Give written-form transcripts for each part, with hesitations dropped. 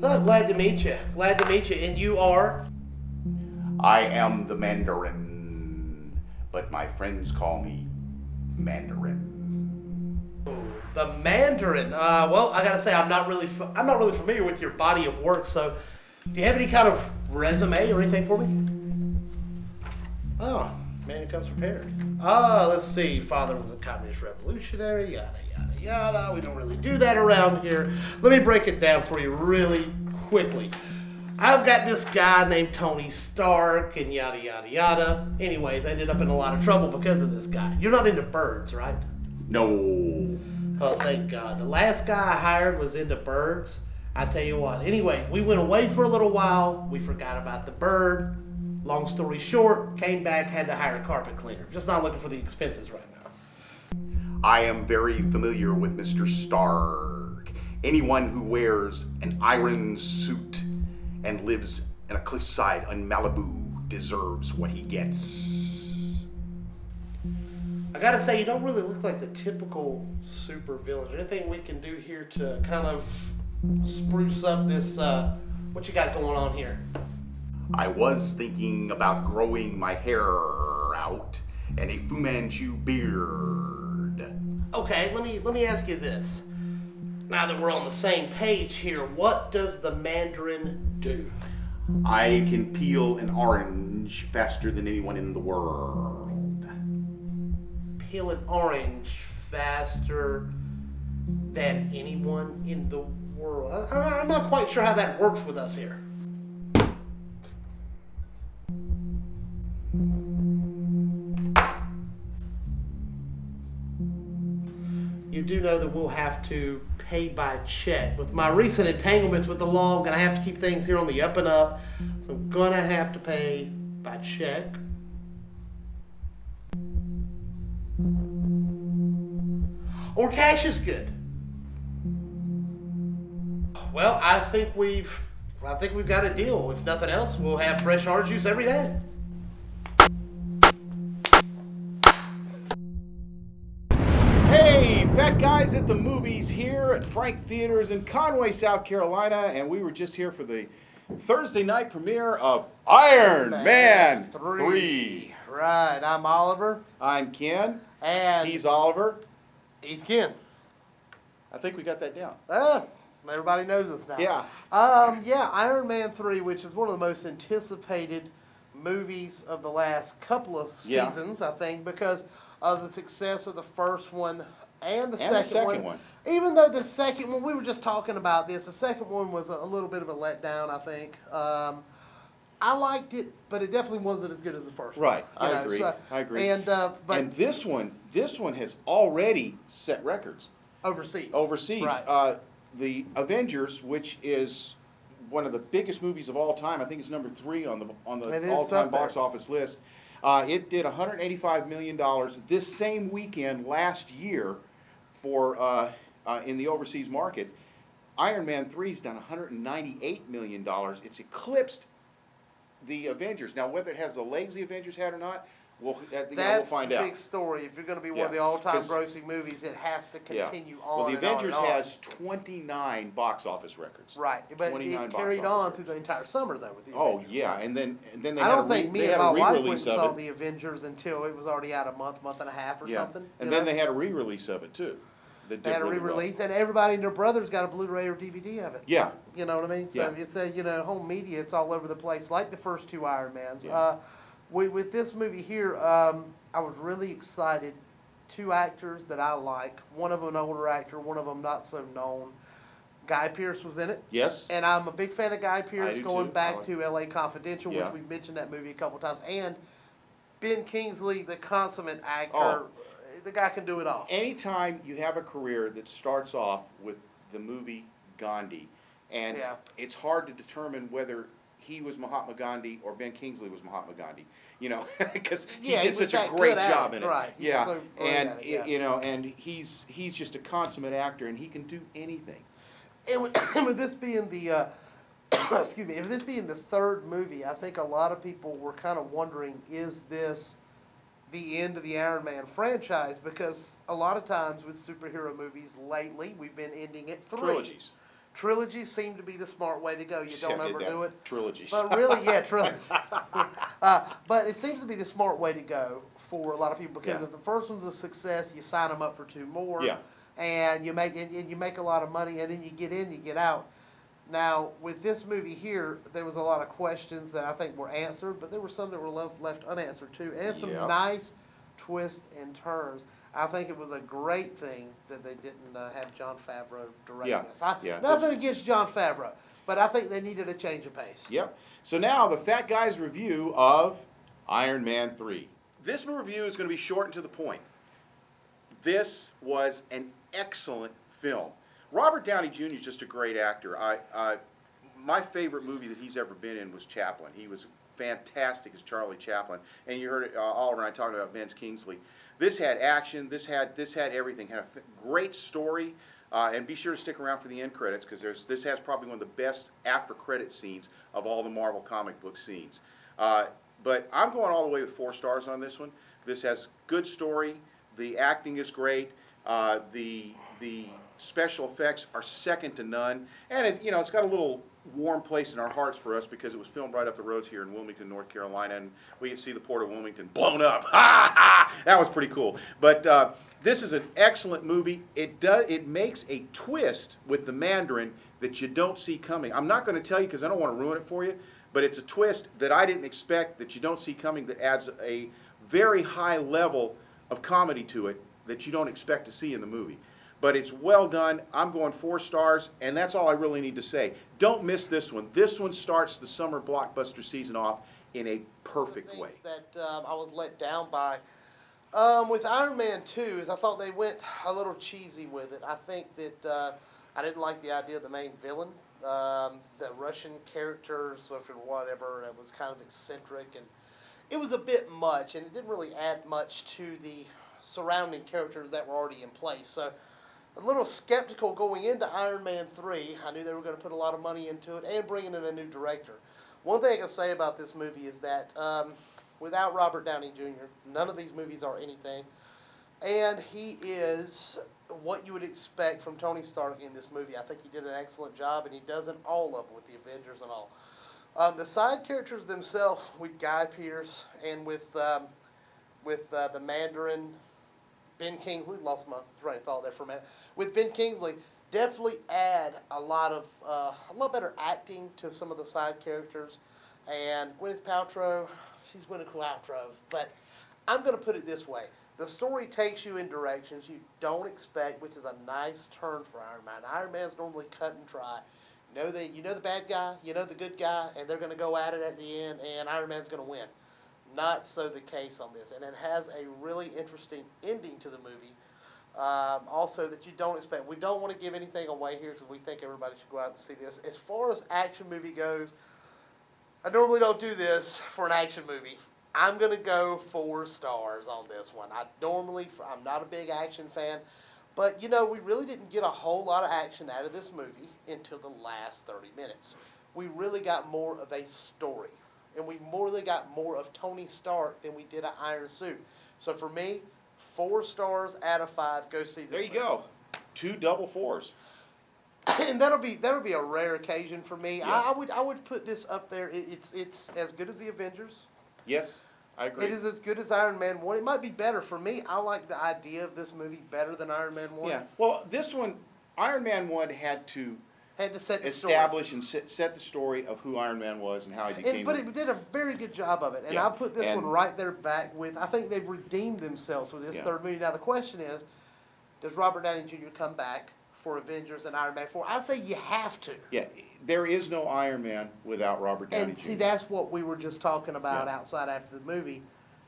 Oh, glad to meet you. Glad to meet you. And you are? I am the Mandarin, but my friends call me Mandarin. The Mandarin. Well, I gotta say, I'm not really familiar with your body of work. So, do you have any kind of resume or anything for me? Oh, man who comes prepared. Let's see. Father was a communist revolutionary. Yada yada yada. We don't really do that around here. Let me break it down for you really quickly. I've got this guy named Tony Stark and yada yada yada. Anyways, I ended up in a lot of trouble because of this guy. You're not into birds, right? No. Oh, thank God. The last guy I hired was into birds. I tell you what. Anyway, we went away for a little while. We forgot about the bird. Long story short, came back, had to hire a carpet cleaner. Just not looking for the expenses right now. I am very familiar with Mr. Stark. Anyone who wears an iron suit and lives in a cliffside on Malibu deserves what he gets. I gotta say, you don't really look like the typical super villain. Anything we can do here to kind of spruce up this, what you got going on here? I was thinking about growing my hair out and a Fu Manchu beard. Okay, let me ask you this. Now that we're on the same page here, what does the Mandarin do? I can peel an orange faster than anyone in the world. Peel an orange faster than anyone in the world. I'm not quite sure how that works with us here. You do know that we'll have to pay by check. With my recent entanglements with the law, I'm going to have to keep things here on the up and up. So I'm going to have to pay by check. Or cash is good. Well, I think we've got a deal. If nothing else, we'll have fresh orange juice every day. Hey, Phat Guys at the movies here at Frank Theaters in Conway, South Carolina, and we were just here for the Thursday night premiere of Iron Man 3. Right, I'm Oliver. I'm Ken. And he's Oliver. He's Ken. I think we got that down. Everybody knows us now. Yeah. Iron Man 3, which is one of the most anticipated movies of the last couple of seasons, I think, because of the success of the first one and the second one. Even though the second one, we were just talking about this, the second one was a little bit of a letdown, I think. I liked it, but it definitely wasn't as good as the first one. Right, I agree. I agree. And this one has already set records overseas. Right. The Avengers, which is one of the biggest movies of all time, I think it's number 3 on the all-time box office list. It did $185 million this same weekend last year for in the overseas market. Iron Man 3's done $198 million. It's eclipsed the Avengers. Now, whether it has the legs the Avengers had or not, we'll find out. That's the big story. If you're going to be one of the all-time grossing movies, it has to continue on. Well, the Avengers on. has 29 box office records. Right, but it carried on through the entire summer, though, with the Avengers. Oh, yeah, and then they I don't think me and my wife went and saw the the Avengers until it was already out a month and a half or something. And then they had a re-release of it, too. They had a re-release, and everybody and their brother's got a Blu-ray or DVD of it. Yeah. You know what I mean? So it's a, home media, it's all over the place, like the first 2 Iron Mans. Yeah. With this movie here, I was really excited. 2 actors that I like. One of them an older actor, one of them not so known. Guy Pearce was in it. Yes. And I'm a big fan of Guy Pearce, going back to L.A. Confidential, which we've mentioned that movie a couple times. And Ben Kingsley, the consummate actor. The guy can do it all. Anytime you have a career that starts off with the movie Gandhi, and it's hard to determine whether he was Mahatma Gandhi or Ben Kingsley was Mahatma Gandhi, because he did such a great job in it. Right. Yeah, and he's just a consummate actor, and he can do anything. And with this being the excuse me, if this being the 3rd movie, I think a lot of people were kind of wondering, is this the end of the Iron Man franchise? Because a lot of times with superhero movies lately, we've been ending at 3. Trilogies seem to be the smart way to go. You don't overdo it. Trilogies. But really, yeah, trilogies. But it seems to be the smart way to go for a lot of people because if the first one's a success, you sign them up for 2 more. Yeah. And you make a lot of money, and then you get in, you get out. Now, with this movie here, there was a lot of questions that I think were answered, but there were some that were left unanswered too, and some nice twists and turns. I think it was a great thing that they didn't have Jon Favreau direct this. Nothing against Jon Favreau, but I think they needed a change of pace. Yep. So now the Phat Guys review of Iron Man 3. This review is going to be short and to the point. This was an excellent film. Robert Downey Jr. is just a great actor. My favorite movie that he's ever been in was Chaplin. He was fantastic as Charlie Chaplin, and you heard it all around talking about Ben Kingsley. This had action. This had everything. Had a great story, and be sure to stick around for the end credits because this has probably one of the best after credit scenes of all the Marvel comic book scenes. But I'm going all the way with 4 stars on this one. This has good story. The acting is great. The special effects are second to none, and it's got a little warm place in our hearts for us because it was filmed right up the roads here in Wilmington, North Carolina, and we can see the port of Wilmington blown up. That was pretty cool. But this is an excellent movie. It makes a twist with the Mandarin that you don't see coming. I'm not going to tell you because I don't want to ruin it for you, but it's a twist that I didn't expect, that you don't see coming, that adds a very high level of comedy to it that you don't expect to see in the movie. But it's well done. I'm going 4 stars, and that's all I really need to say. Don't miss this one. This one starts the summer blockbuster season off in a perfect way. That I was let down by with Iron Man 2 is I thought they went a little cheesy with it. I think that I didn't like the idea of the main villain, the Russian characters or whatever. It was kind of eccentric, and it was a bit much, and it didn't really add much to the surrounding characters that were already in place. So a little skeptical going into Iron Man 3. I knew they were going to put a lot of money into it and bringing in a new director. One thing I can say about this movie is that without Robert Downey Jr., none of these movies are anything. And he is what you would expect from Tony Stark in this movie. I think he did an excellent job, and he does in all of them with the Avengers and all. The side characters themselves, with Guy Pearce and with the Mandarin, Ben Kingsley, lost my train of thought there for a minute. With Ben Kingsley, definitely add a lot better acting to some of the side characters. And Gwyneth Paltrow, she's Gwyneth Paltrow. But I'm going to put it this way. The story takes you in directions you don't expect, which is a nice turn for Iron Man. Iron Man's normally cut and dry. You know the bad guy, you know the good guy, and they're going to go at it at the end, and Iron Man's going to win. Not so the case on this, and it has a really interesting ending to the movie. Also, that you don't expect. We don't want to give anything away here because we think everybody should go out and see this. As far as action movie goes, I normally don't do this for an action movie. I'm going to go 4 stars on this one. I'm not a big action fan, but we really didn't get a whole lot of action out of this movie until the last 30 minutes. We really got more of a story. And we really got more of Tony Stark than we did an Iron Suit. So for me, 4 stars out of 5. Go see this. There you go. 2 double 4s. And that'll be a rare occasion for me. Yeah. I would put this up there. It's as good as the Avengers. Yes, I agree. It is as good as Iron Man 1. It might be better for me. I like the idea of this movie better than Iron Man 1. Yeah. Well, this one, Iron Man 1 had to set the establish and set the story of who Iron Man was and how he became. But it did a very good job of it, and I put this one right there back with. I think they've redeemed themselves with this third movie. Now the question is, does Robert Downey Jr. come back for Avengers and Iron Man 4? I say you have to. Yeah, there is no Iron Man without Robert Downey Jr. And see, that's what we were just talking about outside after the movie.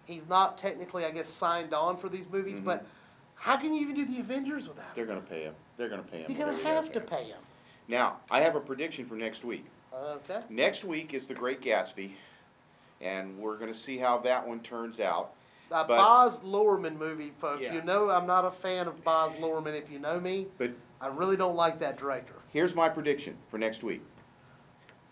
He's not technically, I guess, signed on for these movies, but how can you even do the Avengers without him? They're going to pay him. They're going to pay him. You're going to have to pay him. Now, I have a prediction for next week. Okay. Next week is The Great Gatsby, and we're going to see how that one turns out. Baz Luhrmann movie, folks. Yeah. You know I'm not a fan of Baz Luhrmann if you know me. But I really don't like that director. Here's my prediction for next week.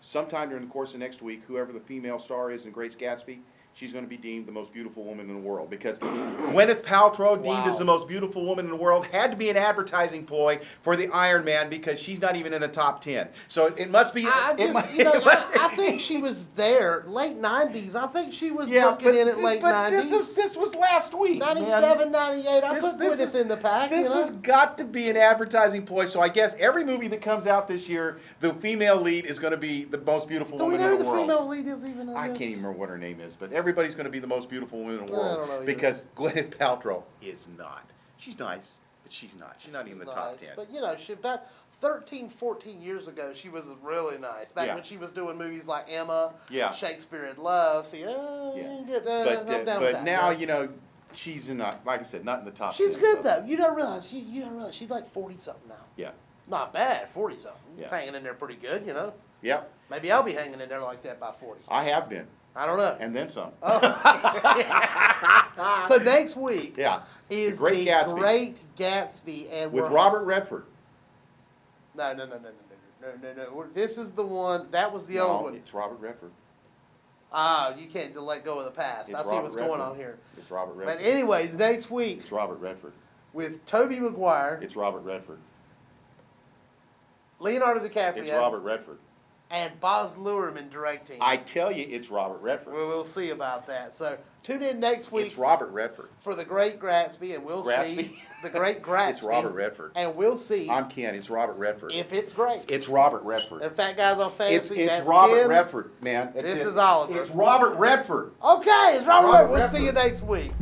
Sometime during the course of next week, whoever the female star is in Great Gatsby, she's going to be deemed the most beautiful woman in the world, because Gwyneth Paltrow, deemed as the most beautiful woman in the world, had to be an advertising ploy for the Iron Man, because she's not even in the top 10. So it must be. I think she was there late 90s. I think she was looking in at late 90s. This was last week. 97, 98. I put Gwyneth in the pack. This has got to be an advertising ploy. So I guess every movie that comes out this year, the female lead is going to be the most beautiful woman in the world. Do we know who the female lead is even on I this? can't even remember what her name is, but everybody's going to be the most beautiful woman in the world. I don't know because Gwyneth Paltrow is not. She's nice, but she's not. She's not even in the top 10. But, she about 13, 14 years ago, she was really nice. Back when she was doing movies like Emma, Shakespeare in Love. See, but now, she's not, like I said, not in the top 10. She's good, though. You don't realize she's like 40-something now. Yeah. Not bad, 40-something. Yeah. Hanging in there pretty good, Yeah. Maybe I'll be hanging in there like that by 40. I have been. I don't know. And then some. So next week is the Great Gatsby. And with Robert Redford. No. This is the one, that was the old one. It's Robert Redford. You can't let go of the past. I see what's going on here. It's Robert Redford. But anyways, next week. It's Robert Redford. With Tobey Maguire. It's Robert Redford. Leonardo DiCaprio. It's Robert Redford. And Baz Luhrmann directing. I tell you, it's Robert Redford. We'll see about that. So tune in next week. It's Robert Redford. For The Great Gatsby, and we'll see. The Great Gatsby. It's Robert Redford. And we'll see. I'm Ken. It's Robert Redford. If it's great. It's Robert Redford. And Phat Guys on Fantasy. It's Robert Redford, man. This is Oliver. It's Robert Redford. Okay, it's Robert Redford. We'll see you next week.